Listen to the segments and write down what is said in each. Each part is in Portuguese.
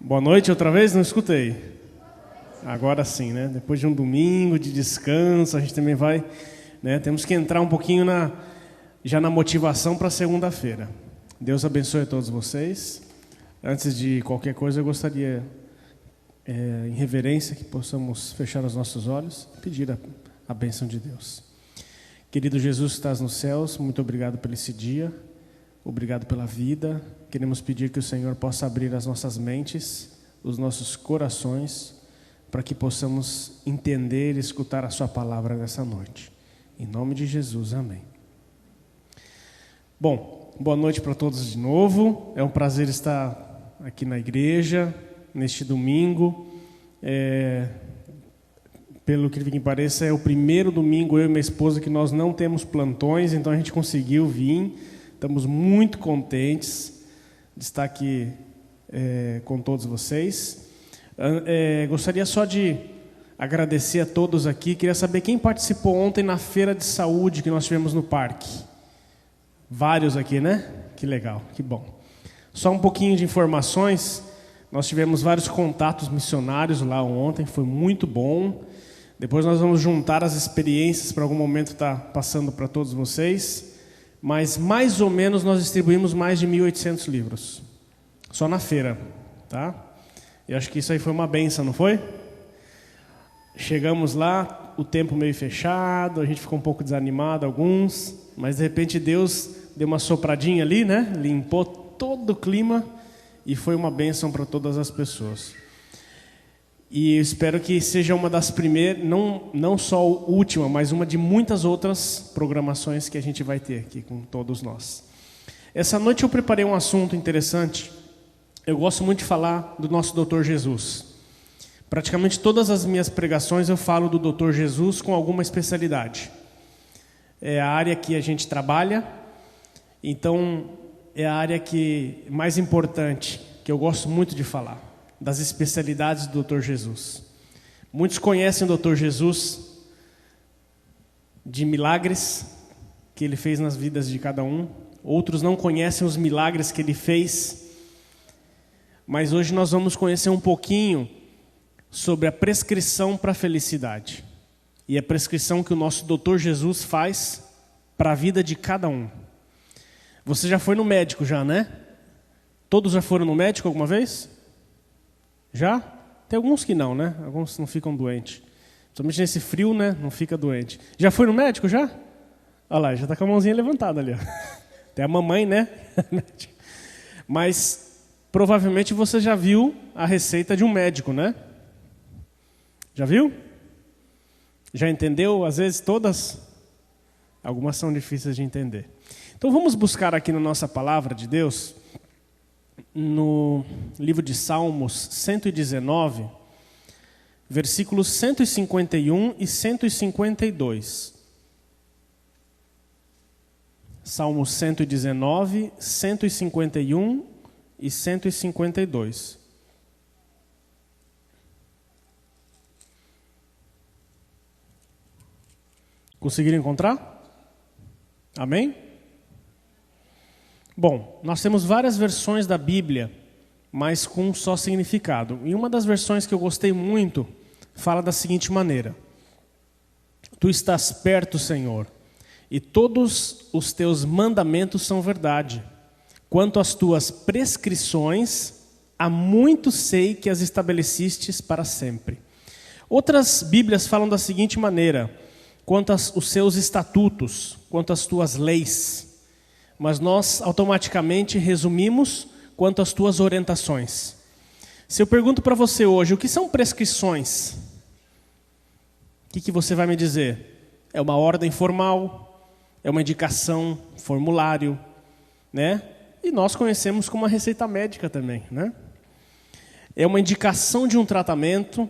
Boa noite outra vez? Não escutei. Agora sim, né? Depois de um domingo de descanso, a gente também vai, né? Temos que entrar um pouquinho já na motivação para segunda-feira. Deus abençoe a todos vocês. Antes de qualquer coisa, eu gostaria, em reverência, que possamos fechar os nossos olhos e pedir a bênção de Deus. Querido Jesus que estás nos céus, muito obrigado por esse dia. Obrigado pela vida. Queremos pedir que o Senhor possa abrir as nossas mentes, os nossos corações, para que possamos entender e escutar a sua palavra nessa noite. Em nome de Jesus, amém. Bom, boa noite para todos de novo. É um prazer estar aqui na igreja, neste domingo. Pelo que me pareça, é o primeiro domingo, eu e minha esposa, que nós não temos plantões, então a gente conseguiu vir. Estamos muito contentes de estar aqui com todos vocês. Gostaria só de agradecer a todos aqui. Queria saber quem participou ontem na feira de saúde que nós tivemos no parque. Vários aqui, né? Que legal, que bom. Só um pouquinho de informações. Nós tivemos vários contatos missionários lá ontem, foi muito bom. Depois nós vamos juntar as experiências para algum momento estar passando para todos vocês. Mas mais ou menos nós distribuímos mais de 1.800 livros. Só na feira, tá? Eu acho que isso aí foi uma bênção, não foi? Chegamos lá, o tempo meio fechado, a gente ficou um pouco desanimado, alguns, mas de repente Deus deu uma sopradinha ali, né? Limpou todo o clima e foi uma bênção para todas as pessoas. E eu espero que seja uma das primeiras, não só a última, mas uma de muitas outras programações que a gente vai ter aqui com todos nós. Essa noite eu preparei um assunto interessante. Eu gosto muito de falar do nosso Doutor Jesus. Praticamente todas as minhas pregações eu falo do Doutor Jesus com alguma especialidade. É a área que a gente trabalha, então é a área mais importante, que eu gosto muito de falar. Das especialidades do Dr. Jesus. Muitos conhecem o Dr. Jesus de milagres que ele fez nas vidas de cada um. Outros não conhecem os milagres que ele fez. Mas hoje nós vamos conhecer um pouquinho sobre a prescrição para a felicidade. E a prescrição que o nosso Dr. Jesus faz para a vida de cada um. Você já foi no médico já, né? Todos já foram no médico alguma vez? Já? Tem alguns que não, né? Alguns não ficam doentes. Principalmente nesse frio, né? Não fica doente. Já foi no médico, já? Olha lá, já está com a mãozinha levantada ali. Ó. Tem a mamãe, né? Mas provavelmente você já viu a receita de um médico, né? Já viu? Já entendeu? Às vezes todas? Algumas são difíceis de entender. Então vamos buscar aqui na nossa palavra de Deus, no livro de Salmos 119, versículos 151 e 152. Salmos 119, 151 e 152. Conseguiram encontrar? Amém? Bom, nós temos várias versões da Bíblia, mas com um só significado. E uma das versões que eu gostei muito fala da seguinte maneira: Tu estás perto, Senhor, e todos os teus mandamentos são verdade. Quanto às tuas prescrições, há muito sei que as estabelecestes para sempre. Outras Bíblias falam da seguinte maneira: quanto aos seus estatutos, quanto às tuas leis. Mas nós automaticamente resumimos quanto às tuas orientações. Se eu pergunto para você hoje, o que são prescrições? O que você vai me dizer? É uma ordem formal? É uma indicação, formulário, né? E nós conhecemos como uma receita médica também, né? É uma indicação de um tratamento,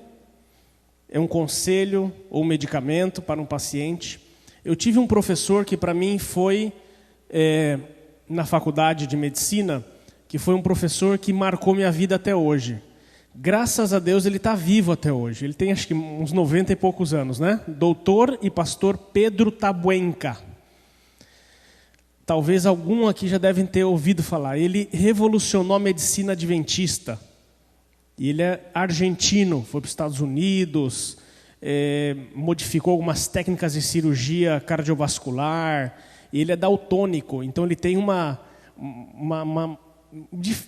é um conselho ou um medicamento para um paciente. Eu tive um professor que para mim foi... na faculdade de medicina, que foi um professor que marcou minha vida até hoje. Graças a Deus ele está vivo até hoje. Ele tem acho que uns 90 e poucos anos, né? Doutor e pastor Pedro Tabuenca. Talvez algum aqui já devem ter ouvido falar. Ele revolucionou a medicina adventista. E ele é argentino, foi para os Estados Unidos, modificou algumas técnicas de cirurgia cardiovascular. Ele é daltônico, então ele tem uma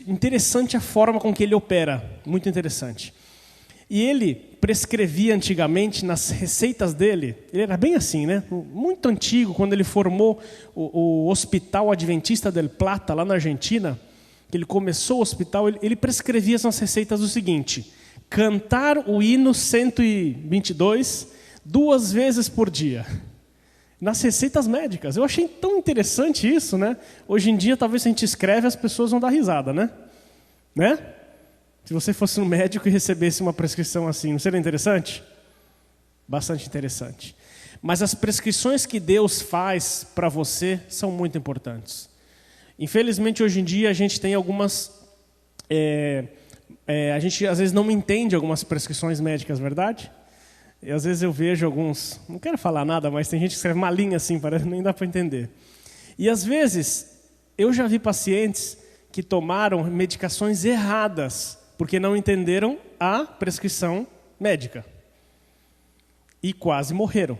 interessante a forma com que ele opera, muito interessante. E ele prescrevia antigamente nas receitas dele, ele era bem assim, né? Muito antigo, quando ele formou o Hospital Adventista del Plata, lá na Argentina, que ele começou o hospital, ele prescrevia nas receitas o seguinte: cantar o hino 122 2 vezes por dia. Nas receitas médicas. Eu achei tão interessante isso, né? Hoje em dia, talvez se a gente escreve, as pessoas vão dar risada, né? Se você fosse um médico e recebesse uma prescrição assim, não seria interessante? Bastante interessante. Mas as prescrições que Deus faz para você são muito importantes. Infelizmente, hoje em dia, a gente tem algumas... a gente, às vezes, não entende algumas prescrições médicas, verdade? E às vezes eu vejo alguns, não quero falar nada, mas tem gente que escreve uma linha assim, parece nem dá para entender. E às vezes eu já vi pacientes que tomaram medicações erradas porque não entenderam a prescrição médica e quase morreram,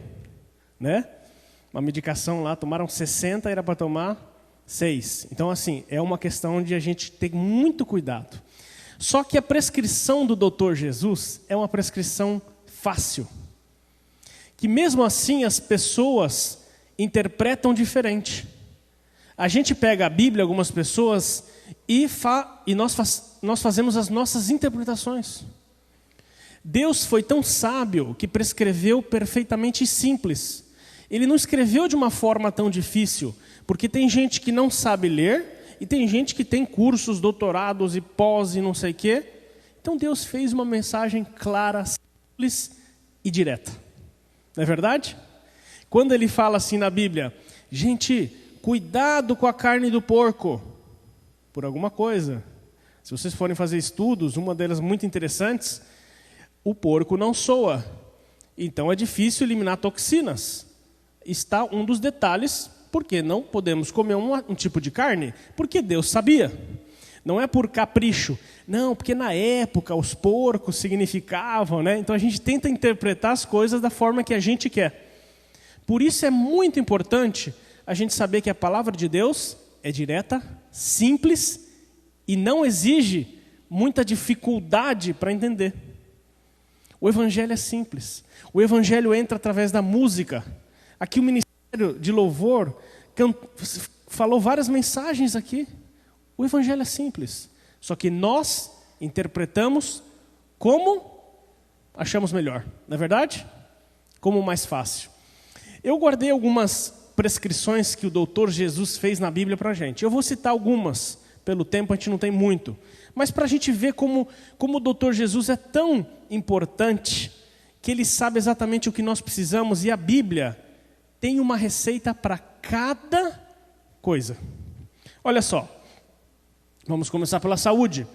né? Uma medicação lá, tomaram 60, era para tomar 6. Então assim, é uma questão de a gente ter muito cuidado. Só que a prescrição do Dr. Jesus é uma prescrição fácil, que mesmo assim as pessoas interpretam diferente. A gente pega a Bíblia, algumas pessoas, e nós fazemos as nossas interpretações. Deus foi tão sábio que prescreveu perfeitamente simples. Ele não escreveu de uma forma tão difícil, porque tem gente que não sabe ler, e tem gente que tem cursos, doutorados e pós e não sei o quê. Então Deus fez uma mensagem clara, simples e direta. Não é verdade? Quando ele fala assim na Bíblia, gente, cuidado com a carne do porco, por alguma coisa. Se vocês forem fazer estudos, uma delas muito interessantes, o porco não soa. Então é difícil eliminar toxinas. Está um dos detalhes, porque não podemos comer um tipo de carne, porque Deus sabia. Não é por capricho. Não, porque na época os porcos significavam, né? Então a gente tenta interpretar as coisas da forma que a gente quer. Por isso é muito importante a gente saber que a palavra de Deus é direta, simples e não exige muita dificuldade para entender. O evangelho é simples. O evangelho entra através da música. Aqui o Ministério de Louvor falou várias mensagens aqui. O evangelho é simples, só que nós interpretamos como achamos melhor, não é verdade? Como mais fácil. Eu guardei algumas prescrições que o Doutor Jesus fez na Bíblia para a gente. Eu vou citar algumas, pelo tempo a gente não tem muito, mas para a gente ver como o Doutor Jesus é tão importante, que ele sabe exatamente o que nós precisamos, e a Bíblia tem uma receita para cada coisa. Olha só. Vamos começar pela saúde.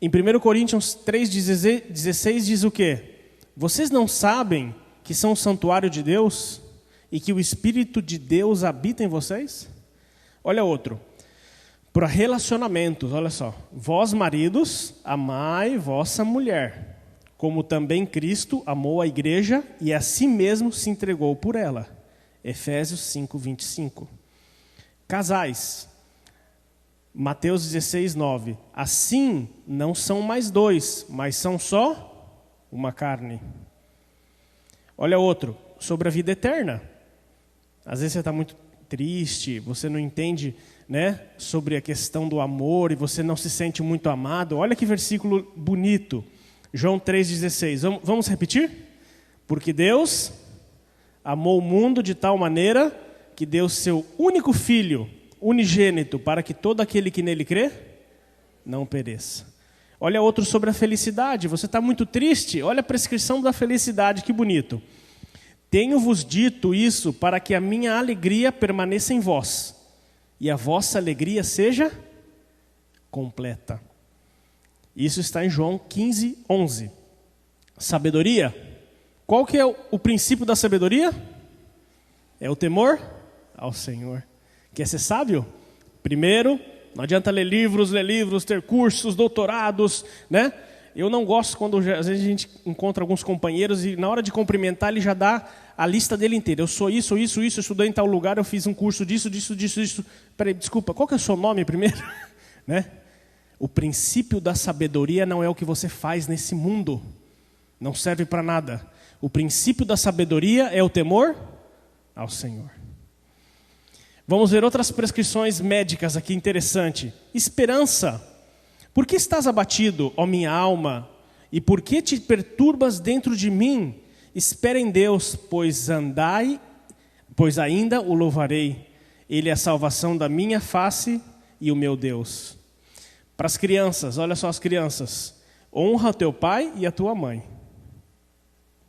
Em 1 Coríntios 3,16 diz o quê? Vocês não sabem que são o santuário de Deus e que o Espírito de Deus habita em vocês? Olha outro. Para relacionamentos, olha só. Vós, maridos, amai vossa mulher, como também Cristo amou a igreja e a si mesmo se entregou por ela. Efésios 5:25. Casais. Mateus 16:9. Assim não são mais dois, mas são só uma carne. Olha outro, sobre a vida eterna. Às vezes você está muito triste, você não entende, né, sobre a questão do amor e você não se sente muito amado. Olha que versículo bonito. João 3,16. Vamos repetir? Porque Deus amou o mundo de tal maneira que deu seu único filho, unigênito, para que todo aquele que nele crê não pereça. Olha outro sobre a felicidade. Você está muito triste? Olha a prescrição da felicidade, que bonito. Tenho-vos dito isso para que a minha alegria permaneça em vós e a vossa alegria seja completa. Isso está em João 15:11. Sabedoria. Qual que é o princípio da sabedoria? É o temor ao Senhor. Quer ser sábio? Primeiro, não adianta ler livros, ter cursos, doutorados, né? Eu não gosto quando às vezes a gente encontra alguns companheiros e na hora de cumprimentar ele já dá a lista dele inteira. Eu sou isso, eu estudei em tal lugar, eu fiz um curso disso. Peraí, desculpa, qual que é o seu nome primeiro? Né? O princípio da sabedoria não é o que você faz nesse mundo. Não serve para nada. O princípio da sabedoria é o temor ao Senhor. Vamos ver outras prescrições médicas aqui, interessante. Esperança. Por que estás abatido, ó minha alma? E por que te perturbas dentro de mim? Espera em Deus, pois ainda o louvarei. Ele é a salvação da minha face e o meu Deus. Para as crianças, olha só as crianças. Honra teu pai e a tua mãe.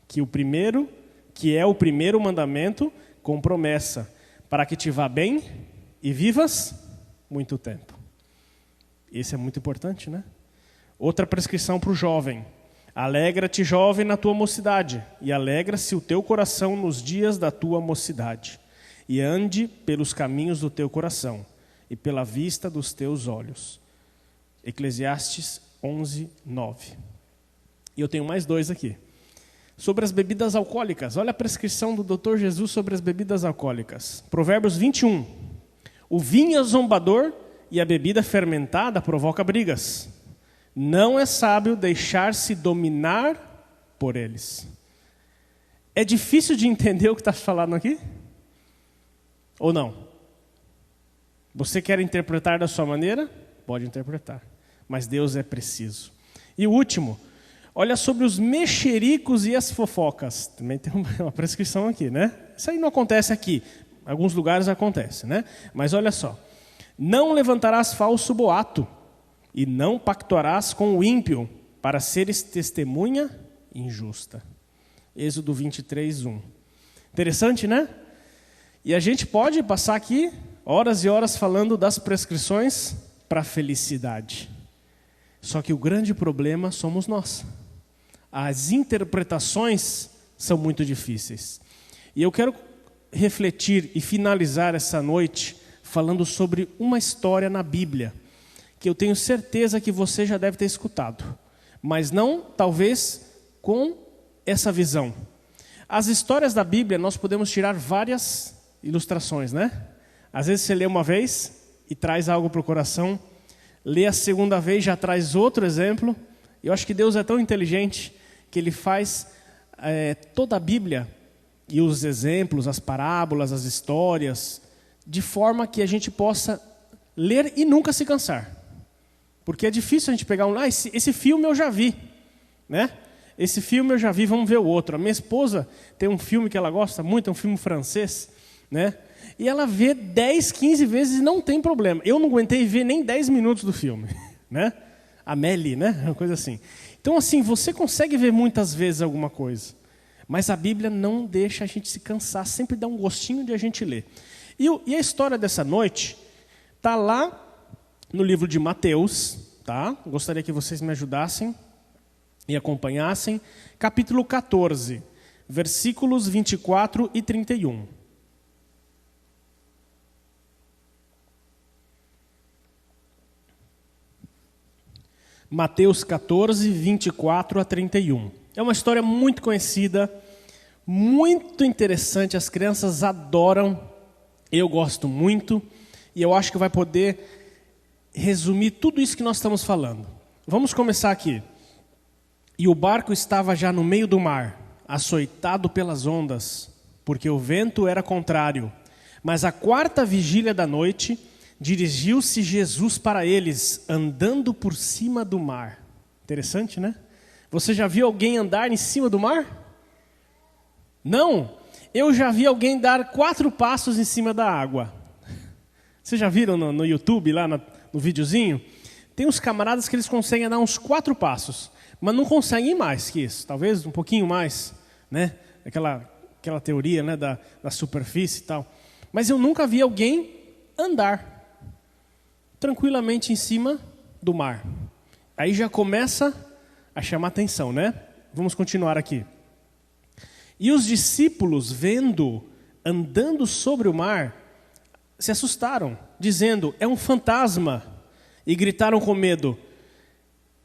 Que é o primeiro mandamento com promessa, para que te vá bem e vivas muito tempo. Esse é muito importante, né? Outra prescrição para o jovem. Alegra-te, jovem, na tua mocidade, e alegra-se o teu coração nos dias da tua mocidade. E ande pelos caminhos do teu coração, e pela vista dos teus olhos. Eclesiastes 11, 9. E eu tenho mais 2 aqui. Sobre as bebidas alcoólicas. Olha a prescrição do Dr. Jesus sobre as bebidas alcoólicas. Provérbios 21. O vinho é zombador e a bebida fermentada provoca brigas. Não é sábio deixar-se dominar por eles. É difícil de entender o que está falando aqui? Ou não? Você quer interpretar da sua maneira? Pode interpretar. Mas Deus é preciso. E o último, olha sobre os mexericos e as fofocas. Também tem uma prescrição aqui, né? Isso aí não acontece aqui. Em alguns lugares acontece, né? Mas olha só. Não levantarás falso boato, e não pactuarás com o ímpio, para seres testemunha injusta. Êxodo 23, 1. Interessante, né? E a gente pode passar aqui horas e horas falando das prescrições para a felicidade. Só que o grande problema somos nós. As interpretações são muito difíceis. E eu quero refletir e finalizar essa noite falando sobre uma história na Bíblia, que eu tenho certeza que você já deve ter escutado, mas não, talvez, com essa visão. As histórias da Bíblia, nós podemos tirar várias ilustrações, né? Às vezes você lê uma vez e traz algo para o coração, lê a segunda vez, já traz outro exemplo. Eu acho que Deus é tão inteligente que Ele faz toda a Bíblia, e os exemplos, as parábolas, as histórias, de forma que a gente possa ler e nunca se cansar. Porque é difícil a gente pegar esse filme eu já vi, né? Esse filme eu já vi, vamos ver o outro. A minha esposa tem um filme que ela gosta muito, é um filme francês, né? E ela vê 10, 15 vezes e não tem problema. Eu não aguentei ver nem 10 minutos do filme, né? Amélie, né? Uma coisa assim. Então, assim, você consegue ver muitas vezes alguma coisa, mas a Bíblia não deixa a gente se cansar, sempre dá um gostinho de a gente ler. E a história dessa noite está lá no livro de Mateus, tá? Gostaria que vocês me ajudassem e acompanhassem. Capítulo 14, versículos 24 e 31. Mateus 14, 24 a 31. É uma história muito conhecida, muito interessante, as crianças adoram, eu gosto muito, e eu acho que vai poder resumir tudo isso que nós estamos falando. Vamos começar aqui. E o barco estava já no meio do mar, açoitado pelas ondas, porque o vento era contrário. Mas à 4ª vigília da noite, dirigiu-se Jesus para eles, andando por cima do mar. Interessante, né? Você já viu alguém andar em cima do mar? Não? Eu já vi alguém dar 4 passos em cima da água. Vocês já viram no YouTube, lá no videozinho? Tem uns camaradas que eles conseguem dar uns 4 passos, mas não conseguem mais que isso. Talvez um pouquinho mais, né? Aquela teoria, né, da superfície e tal. Mas eu nunca vi alguém andar tranquilamente em cima do mar. Aí já começa a chamar atenção, né? Vamos continuar aqui. E os discípulos, vendo, andando sobre o mar, se assustaram, dizendo, é um fantasma, e gritaram com medo.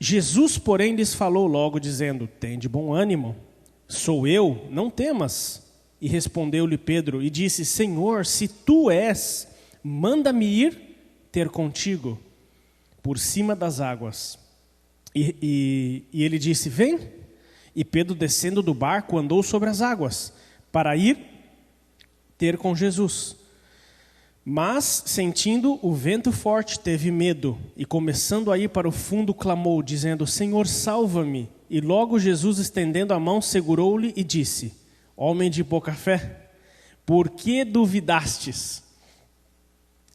Jesus, porém, lhes falou logo, dizendo: tende bom ânimo, sou eu, não temas. E respondeu-lhe Pedro e disse: Senhor, se tu és, manda-me ir ter contigo por cima das águas. E ele disse: vem. E Pedro, descendo do barco, andou sobre as águas para ir ter com Jesus. Mas, sentindo o vento forte, teve medo, e começando a ir para o fundo, clamou, dizendo: Senhor, salva-me. E logo Jesus, estendendo a mão, segurou-lhe e disse: homem de pouca fé, por que duvidastes?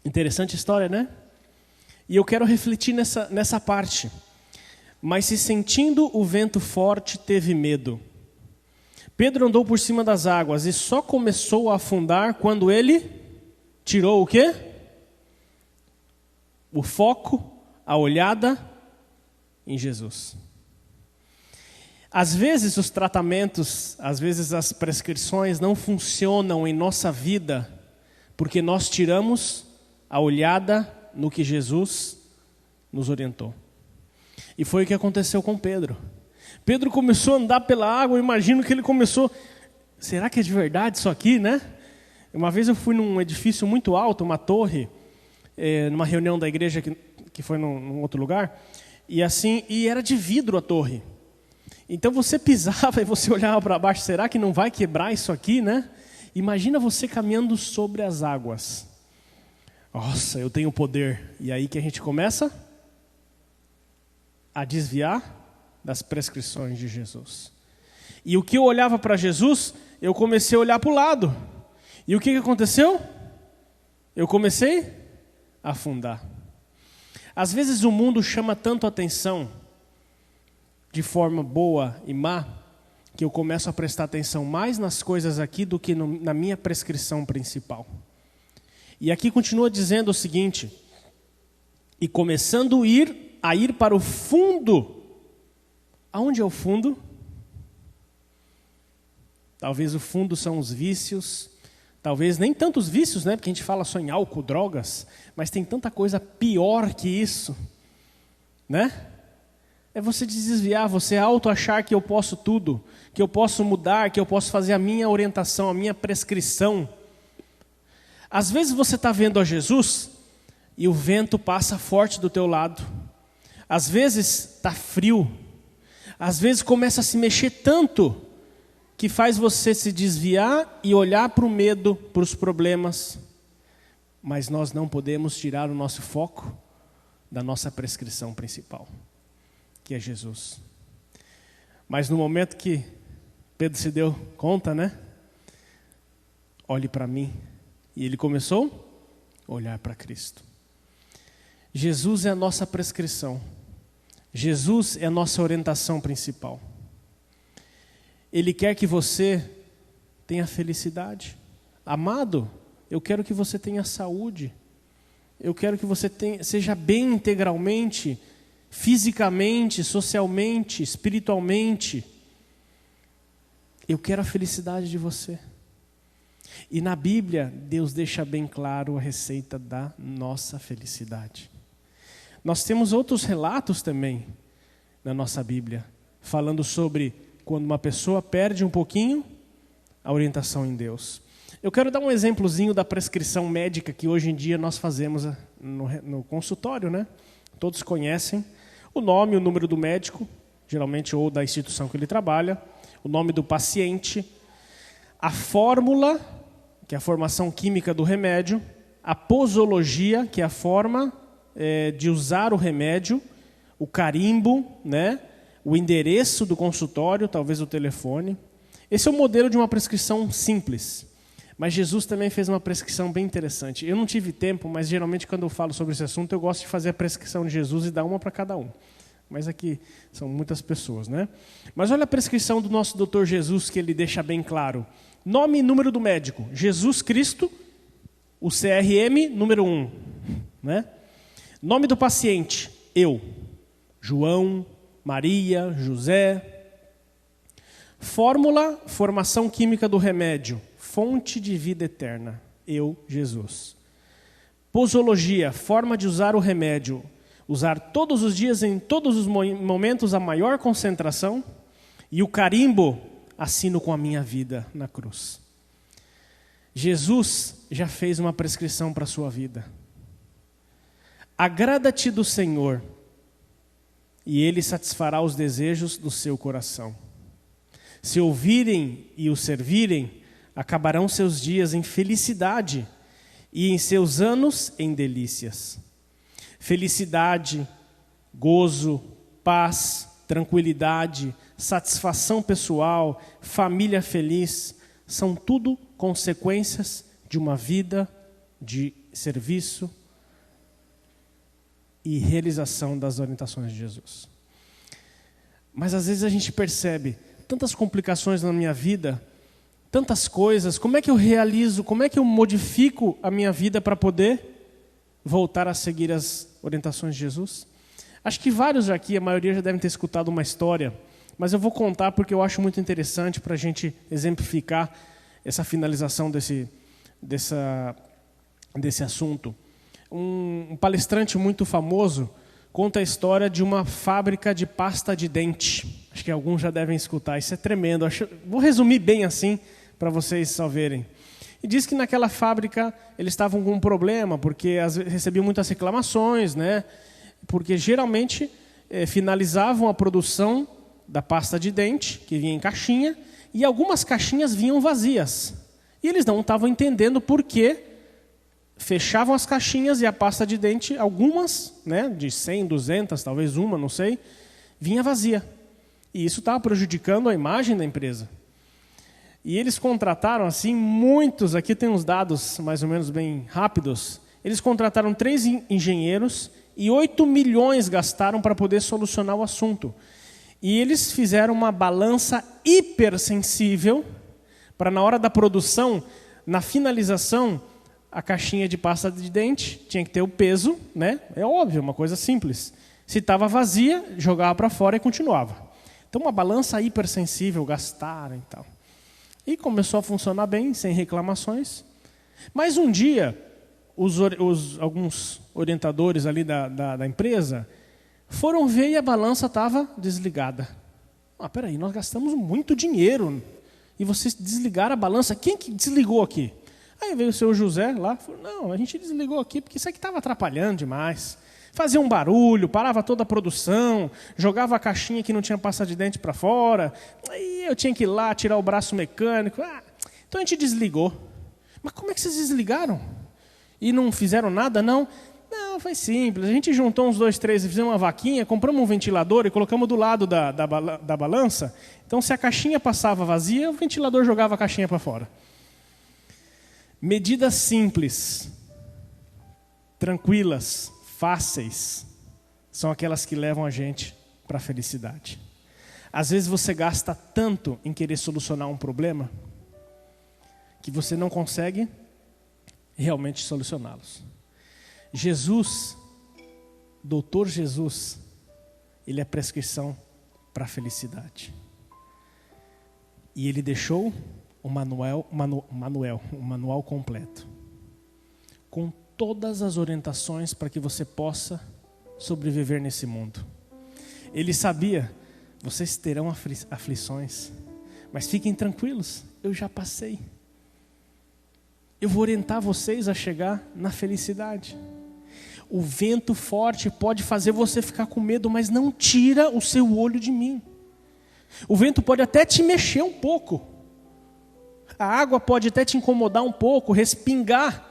Interessante história, né? E eu quero refletir nessa parte. Mas se sentindo o vento forte, teve medo. Pedro andou por cima das águas e só começou a afundar quando ele tirou o quê? O foco, a olhada em Jesus. Às vezes os tratamentos, às vezes as prescrições não funcionam em nossa vida porque nós tiramos a olhada no que Jesus nos orientou. E foi o que aconteceu com Pedro. Pedro começou a andar pela água, eu imagino que ele começou, será que é de verdade isso aqui, né? Uma vez eu fui num edifício muito alto, uma torre, numa reunião da igreja que foi num outro lugar, e era de vidro a torre. Então você pisava e você olhava para baixo, será que não vai quebrar isso aqui, né? Imagina você caminhando sobre as águas. Nossa, eu tenho poder. E aí que a gente começa a desviar das prescrições de Jesus. E o que eu olhava para Jesus, eu comecei a olhar para o lado. E o que aconteceu? Eu comecei a afundar. Às vezes o mundo chama tanto atenção, de forma boa e má, que eu começo a prestar atenção mais nas coisas aqui do que na minha prescrição principal. E aqui continua dizendo o seguinte: e começando a ir para o fundo. Aonde é o fundo? Talvez o fundo são os vícios, talvez nem tantos vícios, né? Porque a gente fala só em álcool, drogas, mas tem tanta coisa pior que isso, né? É você desviar, você auto-achar que eu posso tudo, que eu posso mudar, que eu posso fazer a minha orientação, a minha prescrição. Às vezes você está vendo a Jesus e o vento passa forte do teu lado. Às vezes está frio. Às vezes começa a se mexer tanto que faz você se desviar e olhar para o medo, para os problemas. Mas nós não podemos tirar o nosso foco da nossa prescrição principal, que é Jesus. Mas no momento que Pedro se deu conta, né? Olhe para mim. E ele começou a olhar para Cristo. Jesus é a nossa prescrição. Jesus é a nossa orientação principal. Ele quer que você tenha felicidade. Amado, eu quero que você tenha saúde. Eu quero que você seja bem integralmente, fisicamente, socialmente, espiritualmente. Eu quero a felicidade de você. E na Bíblia, Deus deixa bem claro a receita da nossa felicidade. Nós temos outros relatos também na nossa Bíblia, falando sobre quando uma pessoa perde um pouquinho a orientação em Deus. Eu quero dar um exemplozinho da prescrição médica que hoje em dia nós fazemos no consultório, né? Todos conhecem o nome, o número do médico, geralmente ou da instituição que ele trabalha, o nome do paciente, a fórmula, que é a formação química do remédio, a posologia, que é a forma de usar o remédio, o carimbo, né? O endereço do consultório, talvez o telefone. Esse é o modelo de uma prescrição simples. Mas Jesus também fez uma prescrição bem interessante. Eu não tive tempo, mas geralmente quando eu falo sobre esse assunto, eu gosto de fazer a prescrição de Jesus e dar uma para cada um. Mas aqui são muitas pessoas, né? Mas olha a prescrição do nosso doutor Jesus, que ele deixa bem claro. Nome e número do médico: Jesus Cristo, o CRM número 1. Né? Nome do paciente: eu, João, Maria, José. Fórmula, formação química do remédio: fonte de vida eterna, eu, Jesus. Posologia, forma de usar o remédio: usar todos os dias, em todos os momentos, a maior concentração, e o carimbo assino com a minha vida na cruz. Jesus já fez uma prescrição para a sua vida. Agrada-te do Senhor, e Ele satisfará os desejos do seu coração. Se ouvirem e o servirem, acabarão seus dias em felicidade, e em seus anos em delícias. Felicidade, gozo, paz, tranquilidade, satisfação pessoal, família feliz, são tudo consequências de uma vida de serviço e realização das orientações de Jesus. Mas às vezes a gente percebe tantas complicações na minha vida, tantas coisas, como é que eu realizo, como é que eu modifico a minha vida para poder voltar a seguir as orientações de Jesus? Acho que vários aqui, a maioria já devem ter escutado uma história, mas eu vou contar porque eu acho muito interessante para a gente exemplificar essa finalização desse assunto. Um palestrante muito famoso conta a história de uma fábrica de pasta de dente. Acho que alguns já devem escutar, isso é tremendo. Vou resumir bem assim, para vocês só verem. E diz que naquela fábrica eles estavam com um problema, porque recebiam muitas reclamações, né? Porque geralmente finalizavam a produção da pasta de dente, que vinha em caixinha, e algumas caixinhas vinham vazias. E eles não estavam entendendo por que fechavam as caixinhas e a pasta de dente, algumas, né, de 100, 200, talvez uma, não sei, vinha vazia. E isso estava prejudicando a imagem da empresa. E eles contrataram, assim, muitos, aqui tem uns dados mais ou menos bem rápidos, eles contrataram 3 engenheiros e 8 milhões gastaram para poder solucionar o assunto. E eles fizeram uma balança hipersensível para, na hora da produção, na finalização, a caixinha de pasta de dente tinha que ter o peso, né? É óbvio, uma coisa simples. Se estava vazia, jogava para fora e continuava. Então, uma balança hipersensível, gastaram e tal. E começou a funcionar bem, sem reclamações. Mas um dia, alguns orientadores ali da empresa foram ver e a balança estava desligada. Peraí, nós gastamos muito dinheiro e vocês desligaram a balança. Quem que desligou aqui? Aí veio o seu José lá e falou, não, a gente desligou aqui porque isso aqui estava atrapalhando demais. Fazia um barulho, parava toda a produção, jogava a caixinha que não tinha pasta de dente para fora, aí eu tinha que ir lá tirar o braço mecânico. Então a gente desligou. Mas como é que vocês desligaram? E não fizeram nada, não? Não, foi simples. A gente juntou uns 2, 3 e fizemos uma vaquinha, compramos um ventilador e colocamos do lado da balança. Então, se a caixinha passava vazia, o ventilador jogava a caixinha para fora. Medidas simples, tranquilas, fáceis, são aquelas que levam a gente para a felicidade. Às vezes você gasta tanto em querer solucionar um problema que você não consegue realmente solucioná-los. Jesus, Doutor Jesus, ele é prescrição para a felicidade. E ele deixou o manual completo, com todas as orientações para que você possa sobreviver nesse mundo. Ele sabia, vocês terão aflições, mas fiquem tranquilos, eu já passei. Eu vou orientar vocês a chegar na felicidade. O vento forte pode fazer você ficar com medo, mas não tira o seu olho de mim. O vento pode até te mexer um pouco. A água pode até te incomodar um pouco, respingar.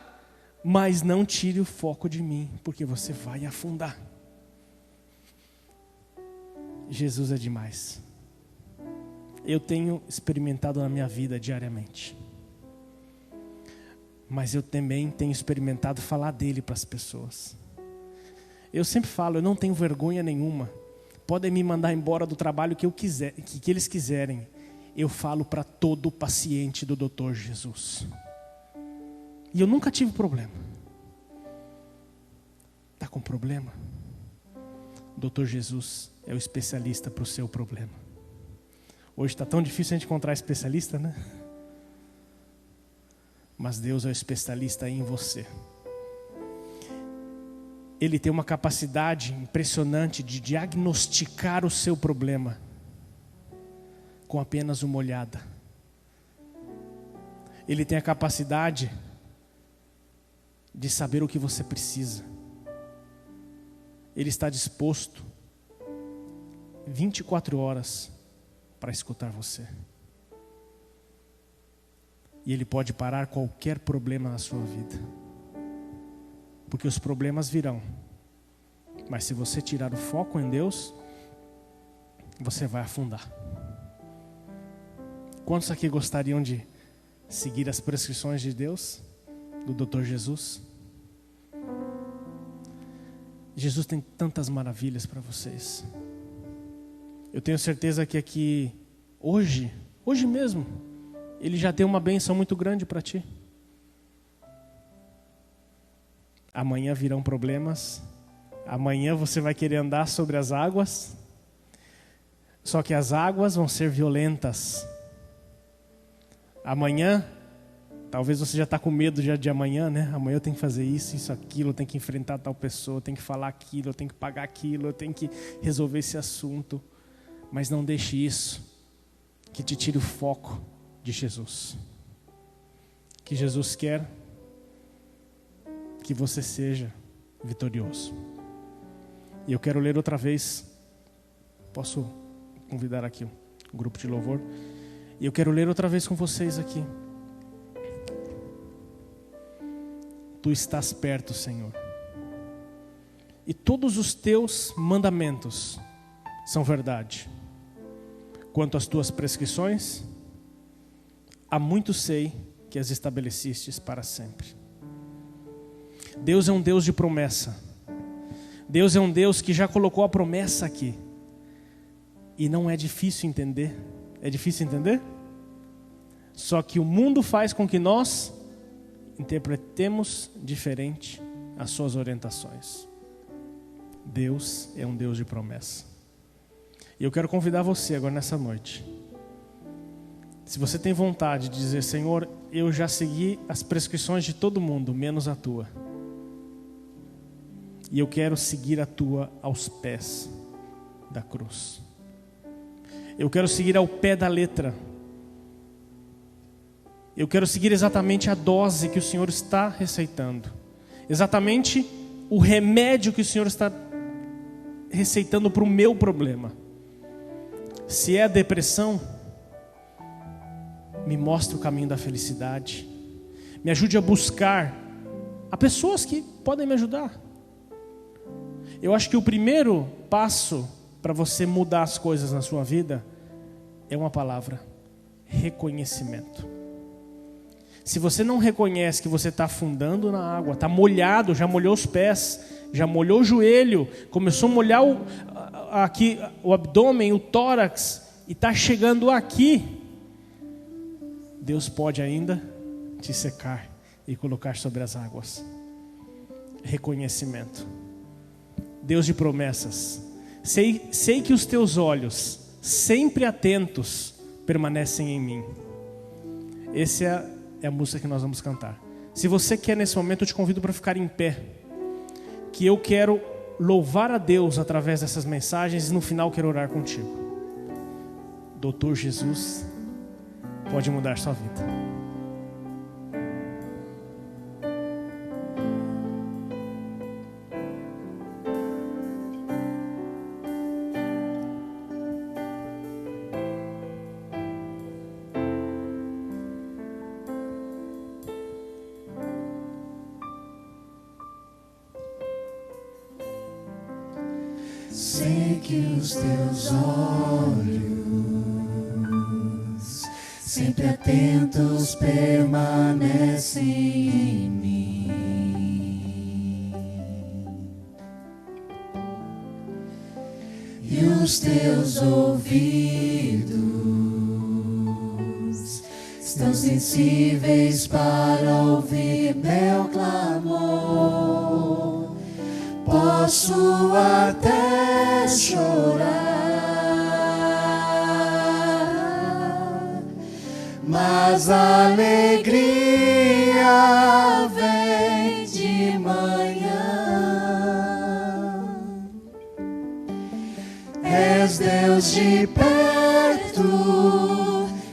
Mas não tire o foco de mim, porque você vai afundar. Jesus é demais. Eu tenho experimentado na minha vida diariamente. Mas eu também tenho experimentado falar dele para as pessoas. Eu sempre falo, eu não tenho vergonha nenhuma. Podem me mandar embora do trabalho que eu quiser, que eles quiserem. Eu falo para todo paciente do Doutor Jesus. E eu nunca tive problema. Está com problema? O Doutor Jesus é o especialista para o seu problema. Hoje está tão difícil a gente encontrar especialista, né? Mas Deus é o especialista em você. Ele tem uma capacidade impressionante de diagnosticar o seu problema com apenas uma olhada. Ele tem a capacidade de saber o que você precisa. Ele está disposto 24 horas para escutar você. E Ele pode parar qualquer problema na sua vida. Porque os problemas virão. Mas se você tirar o foco em Deus, você vai afundar. Quantos aqui gostariam de seguir as prescrições de Deus, do Dr. Jesus? Jesus tem tantas maravilhas para vocês. Eu tenho certeza que aqui, hoje mesmo, Ele já tem uma bênção muito grande para ti. Amanhã virão problemas. Amanhã você vai querer andar sobre as águas. Só que as águas vão ser violentas. Amanhã, talvez você já está com medo já de amanhã, né? Amanhã eu tenho que fazer isso, aquilo, eu tenho que enfrentar tal pessoa, eu tenho que falar aquilo, eu tenho que pagar aquilo, eu tenho que resolver esse assunto. Mas não deixe isso que te tire o foco de Jesus. Que Jesus quer que você seja vitorioso. E eu quero ler outra vez. Posso convidar aqui o grupo de louvor? E eu quero ler outra vez com vocês aqui. Tu estás perto, Senhor. E todos os teus mandamentos são verdade. Quanto às tuas prescrições, há muito sei que as estabelecestes para sempre. Deus é um Deus de promessa. Deus é um Deus que já colocou a promessa aqui. E não é difícil entender. É difícil entender? Só que o mundo faz com que nós interpretemos diferente as suas orientações. Deus é um Deus de promessa. E eu quero convidar você agora nessa noite. Se você tem vontade de dizer: Senhor, eu já segui as prescrições de todo mundo, menos a tua. E eu quero seguir a tua aos pés da cruz. Eu quero seguir ao pé da letra. Eu quero seguir exatamente a dose que o Senhor está receitando. Exatamente o remédio que o Senhor está receitando para o meu problema. Se é a depressão, me mostre o caminho da felicidade. Me ajude a buscar. Há pessoas que podem me ajudar. Eu acho que o primeiro passo para você mudar as coisas na sua vida é uma palavra: reconhecimento. Se você não reconhece que você está afundando na água, está molhado, já molhou os pés, já molhou o joelho, começou a molhar aqui o abdômen, o tórax, e está chegando aqui, Deus pode ainda te secar e colocar sobre as águas. Reconhecimento. Deus de promessas. Sei que os teus olhos, sempre atentos, permanecem em mim. Essa é a música que nós vamos cantar. Se você quer nesse momento, eu te convido para ficar em pé. Que eu quero louvar a Deus através dessas mensagens e no final quero orar contigo. Doutor Jesus pode mudar sua vida. Sei que os teus olhos, sempre atentos, permanecem em mim, e os teus ouvidos estão sensíveis para ouvir meu clamor. Posso até chorar, mas a alegria vem de manhã. És Deus de perto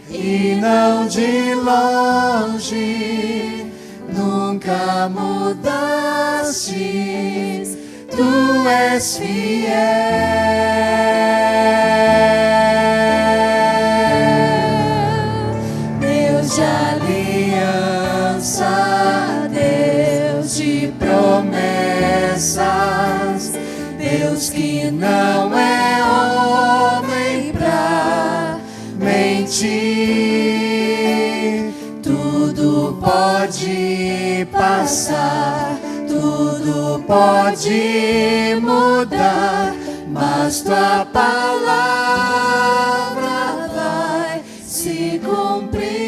e não de longe, nunca mudastes, tu és fiel. Deus de aliança, Deus de promessas, Deus que não é homem pra mentir. Tudo pode passar, tudo pode mudar, mas tua palavra vai se cumprir.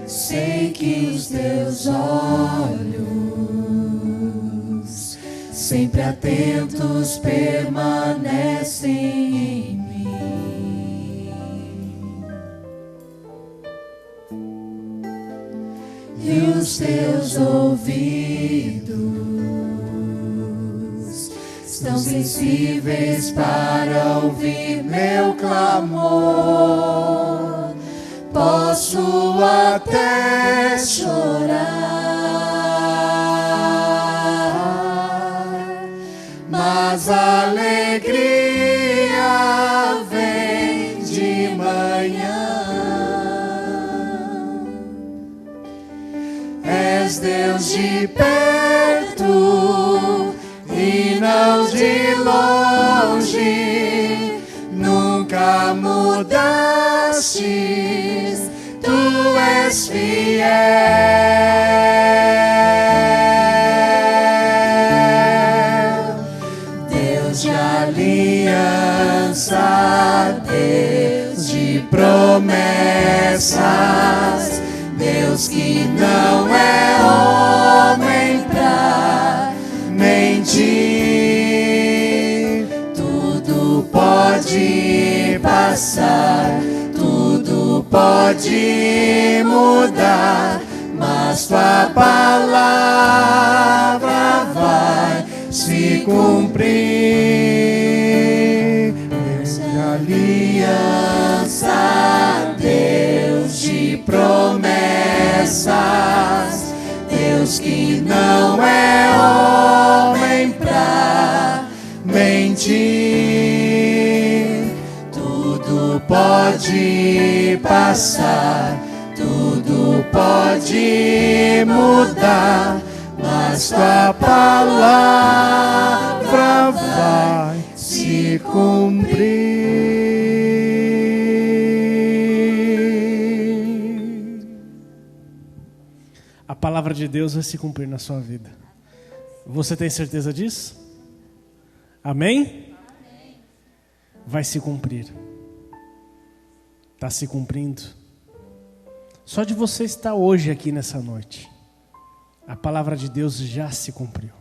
Sei que os teus olhos, sempre atentos, permanecem em mim. E os teus ouvidos estão sensíveis para ouvir meu clamor. Posso até chorar, mas a alegria vem de manhã. És Deus de perto e não de longe, nunca mudastes, tu és fiel. Deus de aliança, Deus de promessas, Deus que não é homem pra mentir. Tudo pode passar, tudo pode mudar, mas tua palavra vai se cumprir. Deus de aliança, Deus de promessas, Deus que não é homem pra mentir. Tudo pode passar, tudo pode mudar, mas tua palavra vai se cumprir. A palavra de Deus vai se cumprir na sua vida. Você tem certeza disso? Amém? Vai se cumprir. Está se cumprindo. Só de você estar hoje aqui nessa noite, a palavra de Deus já se cumpriu.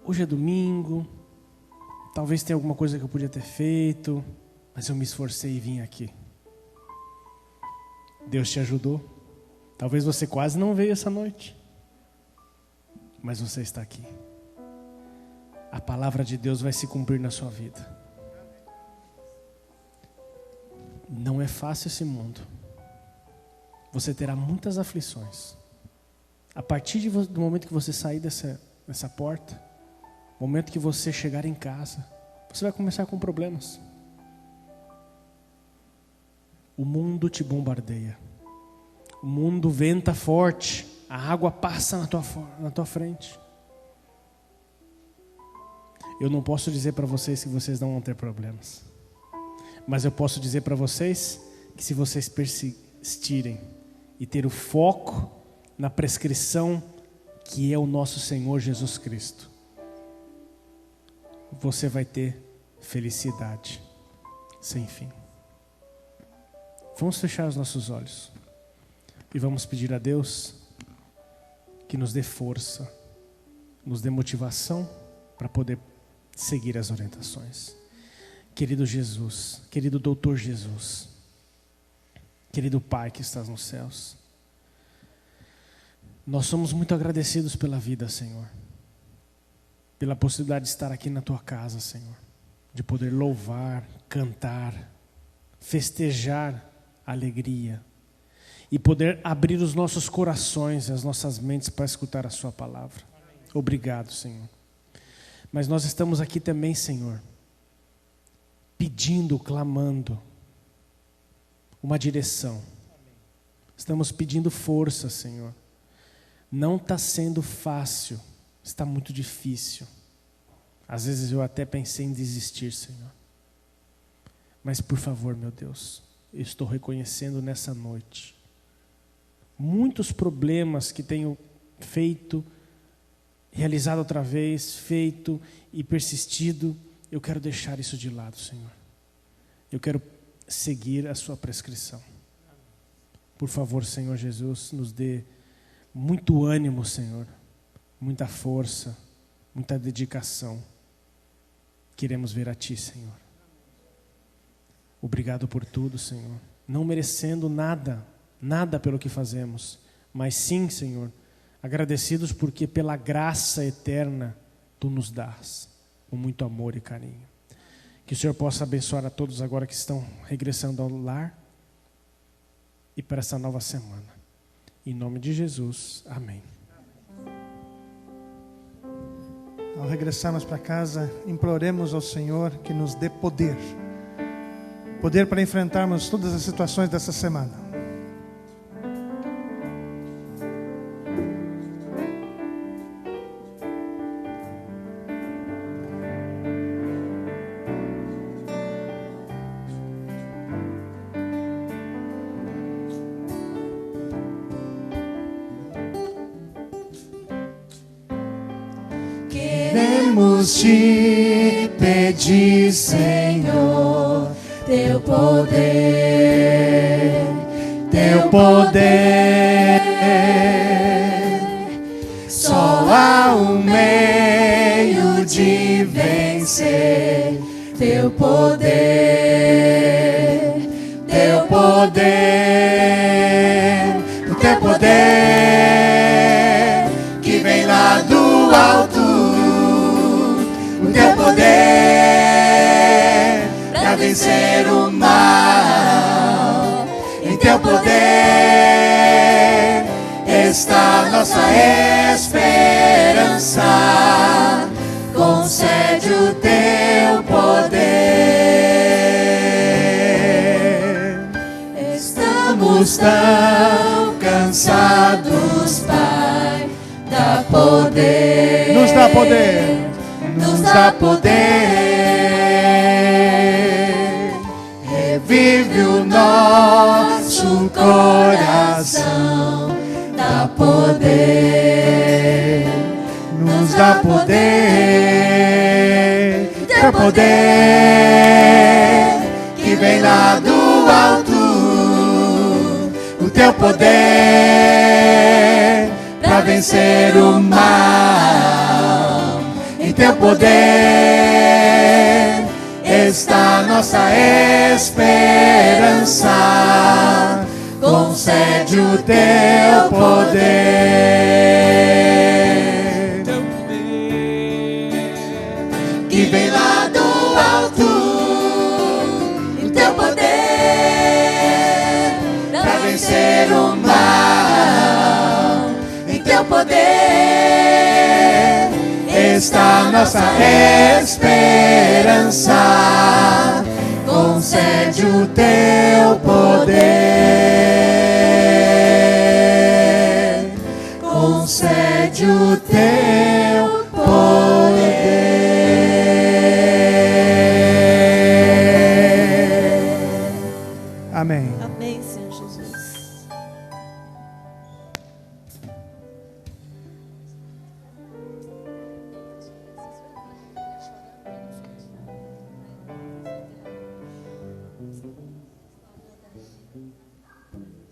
Hoje é domingo, talvez tenha alguma coisa que eu podia ter feito, mas eu me esforcei e vim aqui. Deus te ajudou. Talvez você quase não veio essa noite, mas você está aqui. A palavra de Deus vai se cumprir na sua vida. Não é fácil esse mundo. Você terá muitas aflições. A partir do momento que você sair dessa porta, o momento que você chegar em casa, você vai começar com problemas. O mundo te bombardeia. O mundo venta forte. A água passa na tua frente. Eu não posso dizer para vocês que vocês não vão ter problemas. Mas eu posso dizer para vocês que se vocês persistirem e ter o foco na prescrição que é o nosso Senhor Jesus Cristo, você vai ter felicidade sem fim. Vamos fechar os nossos olhos e vamos pedir a Deus que nos dê força, nos dê motivação para poder seguir as orientações. Querido Jesus, querido doutor Jesus, querido Pai que estás nos céus, Nós somos muito agradecidos pela vida, Senhor. Pela possibilidade de estar aqui na Tua casa, Senhor. De poder louvar, cantar, festejar a alegria. E poder abrir os nossos corações e as nossas mentes para escutar a Sua palavra. Obrigado, Senhor. Mas nós estamos aqui também, Senhor, pedindo, clamando uma direção. Estamos pedindo força, Senhor. Não está sendo fácil, está muito difícil. Às vezes eu até pensei em desistir, Senhor. Mas por favor, meu Deus, eu estou reconhecendo nessa noite muitos problemas que tenho feito, realizado outra vez, feito e persistido. Eu quero deixar isso de lado, Senhor. Eu quero seguir a Sua prescrição. Por favor, Senhor Jesus, nos dê muito ânimo, Senhor, muita força, muita dedicação. Queremos ver a Ti, Senhor. Obrigado por tudo, Senhor. Não merecendo nada pelo que fazemos, mas sim, Senhor, agradecidos porque pela graça eterna Tu nos dás, com muito amor e carinho. Que o Senhor possa abençoar a todos agora que estão regressando ao lar e para essa nova semana. Em nome de Jesus, amém. Ao regressarmos para casa, imploremos ao Senhor que nos dê poder. Poder para enfrentarmos todas as situações dessa semana. Queremos te pedir, Senhor, teu poder, só há um meio de vencer, teu poder, o teu poder que vem lá do alto. Teu poder para vencer o mal. Em Teu poder está nossa esperança. Concede o Teu poder. Estamos tão cansados, Pai. Dá poder. Nos dá poder. Nos dá poder, revive o nosso coração, dá poder, nos dá poder, teu poder que vem lá do alto, o teu poder para vencer o mal. Em Teu poder está nossa esperança. Concede o Teu poder. Teu poder que vem lá do alto. Em Teu poder para vencer o mal. Em Teu poder está nossa esperança. Concede o Teu